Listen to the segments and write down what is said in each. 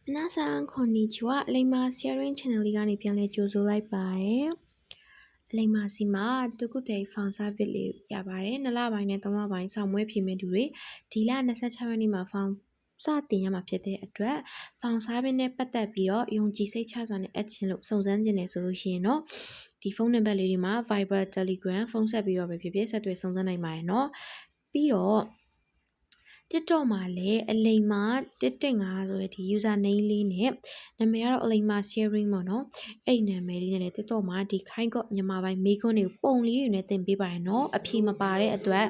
皆さんこんにちは。လိမ္မာ sharing channel လေးကနေပြန်လဲကြိုဆိုလိုက်ပါတယ်။လိမ္မာစီမှာတကုတ်တေဖောင် service လေးရပါတယ်။2လပိုင်းနဲ့3လပိုင်းဆောင်မွေးဖြေမဲ့သူတွေဒီလ26ရက်နေ့မှာဖောင်စတင်ရမှာဖြစ်တဲ့အတွက်ဖောင် service နဲ့ပတ်သက်ပြီးတော့ယုံကြည်စိတ်ချစွာနဲ့အချင်းလို့စုံစမ်းခြင်းနဲ့ဆိုလို့ရှိရင်တော့ဒီဖုန်းနံပါတ်လေးတွေမှာ Viber Telegram ဖုန်းဆက်ပြီးတော့ပဲဖြစ်ဖြစ်ဆက်သွယ်စုံစမ်းနိုင်ပါတယ်เนาะပြီးတော့TikTok မှာလည်းအလိမ္မာ115ဆိုတဲ့ဒီ user name လေးနဲ့နာမည်ကတော့အလိမ္မာ sharing ပေါ့နော်အဲ့ဒီနာမည်လေးနဲ့လည်း TikTok မှာဒီခိုင်းကော့မြန်မာပိုင်းမေးခွန်းတွေကိုပုံလေးတွေနဲ့သင်ပေးပါရနော်အဖြေမပါတဲ့အတွက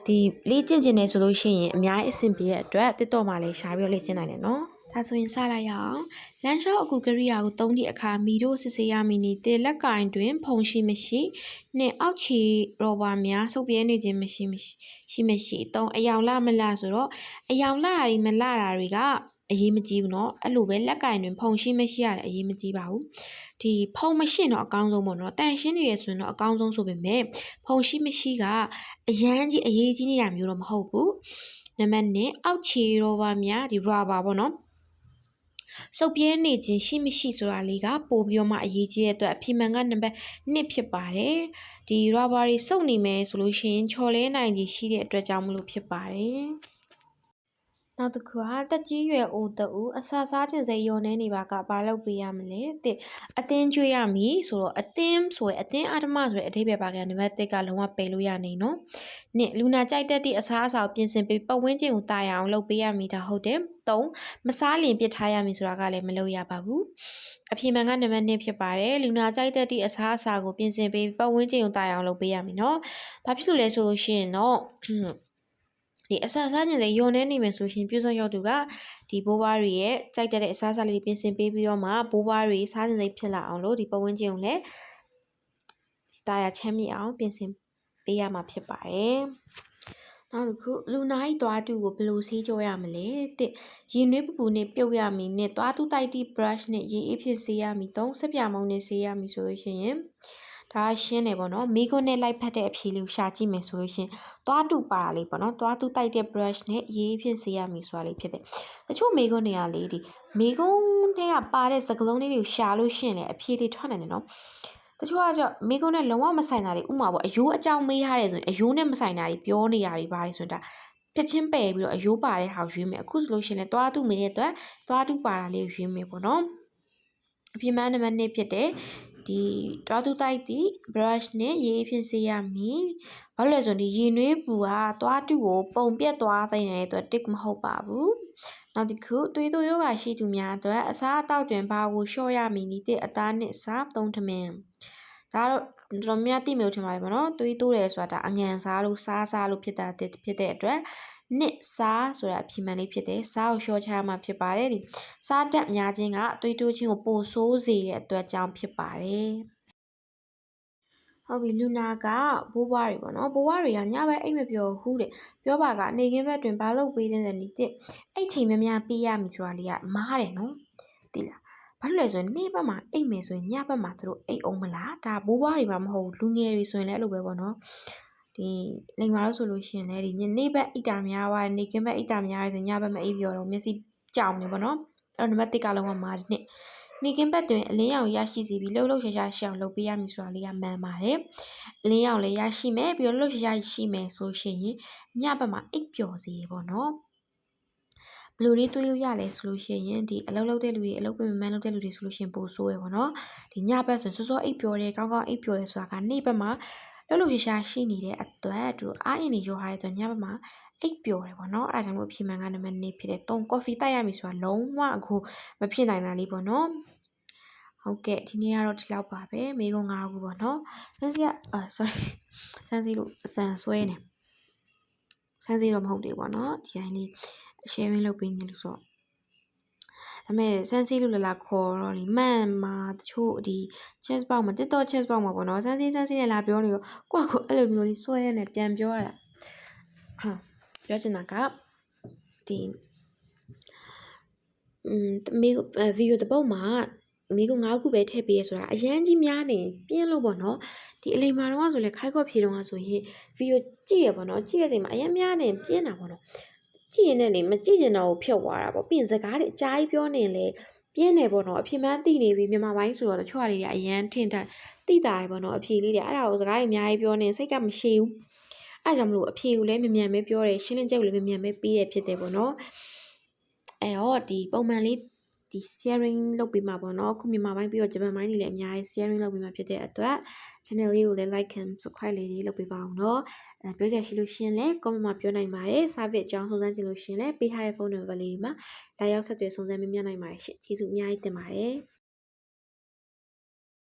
်ဒီလေ့ကျင့်ခြင်းနဲ့ဆိုလို့ရှိရင်အများကြီးအဆင်ပြေတဲ့အတွက် TikTok မှာလည်းရှားပြီးတော့လေ့ကျင့်နိုင်တယ်နော်ဒါဆိုရင်စလိုက်ရအောင်လမ်းလျှောက်အကူကရိယာကိုသုံးသည့်အခါမီတို့စစ်ဆေးရမည်နီတေလက်ကင်တွင်ဖုံရှိမရှိနှင့်အောက်ခြေရောဘာများစုပ်ပြဲနေခြင်းမရှိအတုံးအယောင်လမလဆိုတော့အယောင်လတာတွေမလတာတွေကအရေးမကြီးဘူးเนาะအဲ့လိုပဲလက်ကင်တွင်ဖုံရှိမရှိရတယ်အရေးမကြီးပါဘူးဒီဖုံမရှိတော့အကောင်းဆုံးပေါ့เนาะတန်ရှင်းနေရဆိုရင်တော့အကောင်းဆုံးဆိုပေမဲ့ဖုံရှိမရှိကအရန်ကြီးအရေးကြီးနေတာမျိုးတော့မဟုတ်ဘူးနံပါတ်1အောက်ခြေရောဘာများဒီ rubber ပေါ့เนาะစုပ်ပြဲနေခြင်းရှိမရှိဆိုတာလေးကပို့ပြီးတော့မှအရေးကြီးတဲ့အတွက်အဖြေမှန်ကနံပါတ်2ဖြစ်ပါတယ်ဒီ rubber တွေစုပ်နေမယ်ဆိုလို့ရှိရင်ချော်လဲနိုင်ခြင်းရှိတဲ့အတွက်ကြောင့်မလို့ဖြစ်ပါတယ်နောက်တစ်ခုကတက်ကြီးရွယ်အိုတူအစာစားခြင်းစိတ်ယုံနေနေပါကဘာလုပ်ပေးရမလဲအတင်းကျွေးရမည်ဆိုတော့အတင်းဆိုရင်အတင်းအာဓမဆိုရင်အဓိပ္ပာယ်ပါကနံပါတ်1ကလုံးဝပယ်လို့ရနေနော်နှစ်လူနာကြိုက်တတ်တဲ့အစားအစာကိုပြင်ဆင်ပေးပတ်ဝန်းကျင်ကိုတာရအောင်လုပ်ပေးရမည်ဒါဟုတ်တယ်3မစားလင်ပစ်ထားရမည်ဆိုတာကလည်းမလုပ်ရပါဘူးအဖြေမှန်ကနံပါတ်2ဖြစ်ပါတယ်လူနာကြိုက်တတ်တဲ့အစားအစာကိုပြင်ဆင်ပေးပတ်ဝန်းကျင်ကိုတာရအောင်လုပ်ပေးရမည်နော်ဘာဖြစ်လို့လဲဆိုလို့ရှိရင်တော့ဒီအစာစားခြင်းတွေယုံနေနေမယ်ဆိုရှင်ပြုစုံရောက်သူကဒီဘိုးဘွားတွေရဲ့ကြိုက်တဲ့အစားအစာလေးပြင်ဆင်ပေးပြီးတော့မှဘိုးဘွားတွေစားခြင်းတွေဖြစ်လာအောင်လို့ဒီပတ်ဝန်းကျင်ကိုလည်းတာယာချမ်းမြေ့အောင်ပြင်ဆင်ပေးရမှာဖြစ်ပါတယ်နောက်တစ်ခုလူနာ၏သွားတူကိုဘယ်လိုဆေးကြောရမလဲရင်နွေးပူပူနဲ့ပြုတ်ရမည်နဲ့သွားတူတိုက်တီ brush နဲ့ရေအေးဖြစ်ဆေးရမည်3ဆက်ပြမုံနဲ့ဆေးရမည်ဆိုလို့ရှိရင်ဒါရှင်းတယ်ပေါ့နော်မိခွန်းနဲ့လိုက်ဖက်တဲ့အဖြေလေးကိုရှာကြည့်မယ်ဆိုလို့ရှင်သွားတူပါလေးပေါ့နော်သွားတူတိုက်တဲ့ brush နဲ့ရေးဖြစ်စေရမည်ဆိုတာလေးဖြစ်တယ်တချို့မိခွန်းတွေကလေဒီမိခွန်းတွေကပါတဲ့စကလုံးလေးတွေကိုရှာလို့ရှင်လေအဖြေတွေထွက်နိုင်တယ်နော်တချို့ကကျမိခွန်းနဲ့လုံးဝမဆိုင်တာတွေဥမာပေါ့အယိုးအကြောင်းမေးထားတယ်ဆိုရင်အယိုးနဲ့မဆိုင်တာတွေပြောနေရတွေပါတယ်ဆိုတော့ပြချင်းပယ်ပြီးတော့အယိုးပါတဲ့ဟာရွေးမယ်အခုဆိုလို့ရှင်လေသွားတူမေးတဲ့အတွက်သွားတူပါတာလေးကိုရွေးမယ်ပေါ့နော်အပြင်းမှန်းနံပါတ်1ဖြစ်တယ်ဒီသွားတူတိုက်သည့် brush နဲ့ရေဖြစ်စေရမည်ဘာလို့လဲဆိုရင်ဒီရေနွေးပူကသွားတူကိုပုံပြက်သွားတဲ့အတွက်တစ်မဟုတ်ပါဘူးနောက်တစ်ခုသွေးတိုးယောဂရှိသူများအတွက်အစားအသောက်တွင်ဘာကိုလျှော့ရမည်နည်းတဲ့အသားနဲ့စား3ထမင်းဒါတော့တော်များသိမလို့ထင်ပါတယ်ဗောနော်သွေးတိုးတယ်ဆိုတာအငံစားလို့စားလို့ဖြစ်တဲ့အတွက်နှစ်စားဆိုတာအဖြစ်မှန်လေးဖြစ်တယ်စားကိုလျှော့ချရမှာဖြစ်ပါတယ်ဒီစားတတ်များခြင်းကသွေးတိုးခြင်းကိုပိုဆိုးစေတဲ့အတွက်ကြောင့်ဖြစ်ပါတယ်ဟုတ်ပြီလူနာကဘိုးဘွားတွေပေါ့နော်ဘိုးဘွားတွေကညဘက်အိတ်မပျော်ဘူးတဲ့ပြောပါကနေခင်းဘက်တွင်ဘာလုပ်ပေးတဲ့နီတစ်အဲ့ချိန်များများပေးရမည်ဆိုတာလေးကမားတယ်နော်သိလားဘာလို့လဲဆိုရင်နေ့ဘက်မှာအိတ်မယ်ဆိုရင်ညဘက်မှာသူတို့အိတ်အောင်မလားဒါဘိုးဘွားတွေမှမဟုတ်လူငယ်တွေဆိုရင်လည်းအဲ့လိုပဲပေါ့နော်ဒီလိမ်မာလို့ဆိုလို့ရှိရင်လည်းဒီနေ့ဘက်အိတ်တာများသွားနေခင်းဘက်အိတ်တာများရဆိုညဘက်မအိတ်ပျော်တော့မျက်စိကြောင်နေပေါ့နော်အဲ့တော့နံပါတ်1ကလုံးဝမားတယ်နှစ်နေကင်းဘက်တွင်အလင်းရောင်ရရှိစီပြီးလှုပ်ရှားရှောင်လုပ်ပေးရမည်ဆိုတာလေးကမှန်ပါတယ်အလင်းရောင်လည်းရရှိမယ်ပြီးတော့လှုပ်ရှားရှိမယ်ဆိုရှင်ညဘက်မှာအိပ်ပျော်စေပေါ့နော်ဘယ်လိုတွေးလို့ရလဲဆိုလို့ရှိရင်ဒီအလုပ်လုပ်တဲ့လူတွေအလုပ်ပင်မလုပ်တဲ့လူတွေဆိုလို့ရှိရင်ပိုဆိုးရပေါ့နော်ဒီညဘက်ဆိုရင်စောစောအိပ်ပျော်တယ်ကောင်းကောင်းအိပ်ပျော်တယ်ဆိုတာကနေ့ဘက်မှာလှုပ်ရှားရှိနေတဲ့အတွက်သူတို့အားအင်တွေရောထားတဲ့အတွက်ညဘက်မှာအိပ်ပျော်တယ်ပေါ့နော်အဲ့ဒါကြောင့်မို့အဖြေမှန်ကနံပါတ်2ဖြစ်တယ်3ကော်ဖီတိုက်ရမည်ဆိုတာလုံးဝအခုမဖြစ်နိုင်တာလေးပေါ့နော်ဟုတ်ကဲ့ဒီနေ့ကတော့ဒီလောက်ပါပဲမေကုန်း9ခုပေါ့နော်ဆန်းစီကsorry ဆန်းစီလို့အစံဆွဲနေဆန်းစီတော့မဟုတ်သေးဘူးပေါ့နော်ဒီတိုင်းလေး sharing လုပ်ပေးနေလို့ဆိုဒါပေမဲ့ဆန်းစီလို့လာခေါ်တော့ဒီမှန်မှာတချို့ဒီ chess box မှာ TikTok chess box မှာပေါ့နော်ဆန်းစီနဲ့လာပြောနေတော့ကိုယ့်ကိုအဲ့လိုမျိုးလေးဆွဲနေပြန်ပြောရတာပြောချင်တာကဒီမေဗီဒီယိုတစ်ပုတ်မှာမိကို9ခုပဲထည့်ပေးရဆိုတာအရန်ကြီးများနေပြင်းလို့ပေါ့နော်ဒီအလိမ်မာတော့ဆိုလဲခိုက်ခေါ့ဖြေတော့ဆိုရင်ဗီဒီယိုကြည့်ရပေါ့နော်ကြည့်ရချိန်မှာအရန်များနေပြင်းတာပေါ့နော် ကြည့်ရင်လည်းလေမကြည့်ကျင်တော့ဘူးဖြုတ်သွားတာပေါ့ပြီးရင်စကားတွေအကြာကြီးပြောနေရင်လေပြင်းနေပေါ့နော်အဖေမှန်းသိနေပြီမြန်မာပိုင်းဆိုတော့တချို့ဟာတွေကအရန်ထင်တာသိတာရပေါ့နော်အဖေလေးတွေအဲ့ဒါကိုစကားတွေအများကြီးပြောနေစိတ်ကမရှိဘူးအဲ့ကြောင့်မလို့အဖေကိုလည်းမြန်ပဲပြောတယ်ရှင်းလင်းချက်ကိုလည်းမြန်ပဲပေးတယ်ဖြစ်တယ်ပေါ့နော်အဲ့တော့ဒီပုံမှန်လေးဒီ sharing လုပ်ပေးမှာပေါ့နော်ခုမြန်မာပိုင်းပြီးတော့ဂျပန်ပိုင်းတွေလည်းအများကြီး sharing လုပ်ပေးမှာဖြစ်တဲ့အတွက် channel လေးကိုလည်း like and subscribe လေးလုပ်ပေးပါအောင်နော်ပြောကြရှိလို့ရှင်လဲ comment မှာပြောနိုင်ပါတယ် service အကြောင်းစုံစမ်းကြည့်လို့ရှင်လဲပေးထားတဲ့ဖုန်းနံပါတ်လေးဒီမှာလာရောက်ဆက်သွယ်စုံစမ်းမေးမြန်းနိုင်ပါတယ်ရှင်ကျေးဇူးအများကြီးတင်ပါတယ်